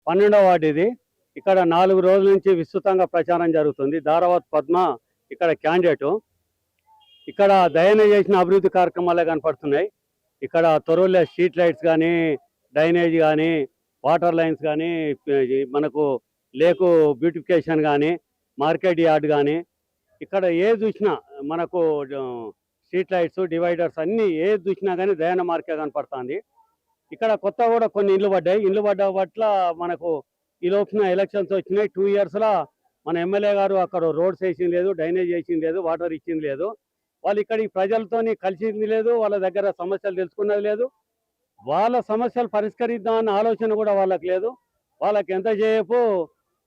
12వ ward ఇది. ఇక్కడ 4 రోజుల నుంచి విస్తృతంగా ప్రచారం జరుగుతుంది. దారావత్ పద్మ ఇక్కడ క్యాండిడేటు. ఇక్కడ దయన చేసిన అభివృద్ధి కార్యక్రమాలే కనపడుతున్నాయి. ఇక్కడ తొర్రూరులో స్ట్రీట్ లైట్స్ కానీ, డ్రైనేజ్ కానీ, వాటర్ లైన్స్ కానీ, మనకు లేకు బ్యూటిఫికేషన్ కానీ, మార్కెట్ యార్డ్ కానీ, ఇక్కడ ఏది చూసినా మనకు స్ట్రీట్ లైట్స్, డివైడర్స్ అన్నీ ఏది చూసినా కానీ దయాన మార్కే కనపడుతుంది. ఇక్కడ కొత్త కూడా కొన్ని ఇండ్లు పడ్డాయి. ఇండ్లు పడ్డ పట్ల మనకు ఈ లోపున ఎలక్షన్స్ వచ్చినాయి. 2 ఇయర్స్లో మన ఎమ్మెల్యే గారు అక్కడ రోడ్స్ వేసింది లేదు, డ్రైనేజ్ వేసింది లేదు, వాటర్ ఇచ్చింది లేదు. వాళ్ళు ఇక్కడికి ప్రజలతోని కలిసింది లేదు, వాళ్ళ దగ్గర సమస్యలు తెలుసుకున్నది లేదు, వాళ్ళ సమస్యలు పరిష్కరిద్దామన్న ఆలోచన కూడా వాళ్ళకి లేదు. వాళ్ళకి ఎంతసేపు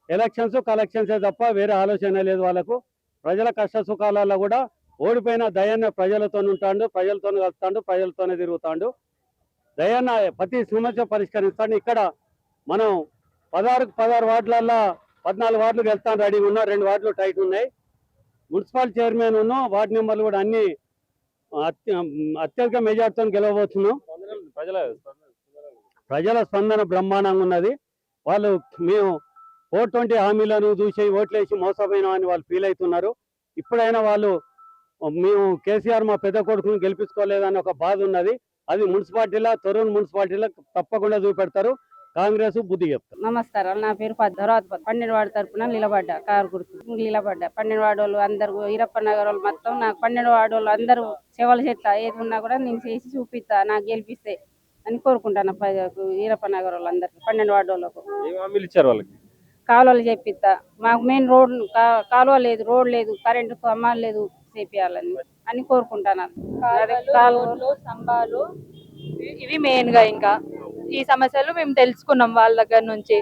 ఎలక్షన్స్ కలెక్షన్సే తప్ప వేరే ఆలోచన లేదు వాళ్ళకు. ప్రజల కష్ట సుఖాలలో కూడా ఓడిపోయిన దయన్న ప్రజలతో ఉంటాడు, ప్రజలతో కలుస్తాడు, ప్రజలతోనే తిరుగుతాడు. దయన్న ప్రతి సమస్య పరిష్కరిస్తాడు. ఇక్కడ మనం 16 వార్డులలో 14 వార్డులు వెళ్తాను రెడీగా ఉన్నా, 2 వార్డులు టైట్ ఉన్నాయి. మున్సిపల్ చైర్మన్ ఉన్న వార్డు మెంబర్లు కూడా అన్ని అత్యధిక మెజార్టీతో గెలవబోతున్నాం. ప్రజల స్పందన బ్రహ్మాండంగా ఉన్నది. వాళ్ళు మేము 420 హామీలను చూసి ఓట్లేసి మోసపోయినా అని వాళ్ళు ఫీల్ అవుతున్నారు. ఇప్పుడైనా వాళ్ళు మేము కేసీఆర్ మా పెద్ద కొడుకును గెలిపించుకోలేదని ఒక బాధ ఉన్నది. అది మున్సిపాలిటీలో, తొర్రూరు మున్సిపాలిటీలో తప్పకుండా చూపెడతారు. కాంగ్రెస్ బుద్ధి చెప్తారు. నమస్కారం, నా పేరు తర్వాత 12 వార్డు తరఫున నిలబడ్డా, కారు గుర్తు నిలబడ్డా. 12 వార్డు వాళ్ళు అందరూ, ఈరప్ప నగర్ వాళ్ళు మొత్తం నాకు 12 వార్డు వాళ్ళు అందరూ సేవలు చేస్తా, ఏది ఉన్నా కూడా నేను చేసి చూపిస్తా, నాకు గెలిపిస్తే అని కోరుకుంటాను. ఈరప్ప నగర్ వాళ్ళు అందరికి, 12 వార్డు వాళ్ళకు కాలువలు చెప్పిస్తా. మాకు మెయిన్ రోడ్ కాలువ లేదు, రోడ్ లేదు, కరెంటు స్తంభాలు లేదు, చేపియాలని అని కోరుకుంటాను. కాలువలు, స్తంభాలు ఇవి మెయిన్ గా. ఇంకా ఈ సమస్యలు మేము తెలుసుకున్నాం వాళ్ళ దగ్గర నుంచి.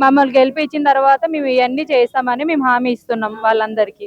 మమ్మల్ని గెలిపించిన తర్వాత మేము ఇవన్నీ చేస్తామని మేము హామీ ఇస్తున్నాం వాళ్ళందరికీ.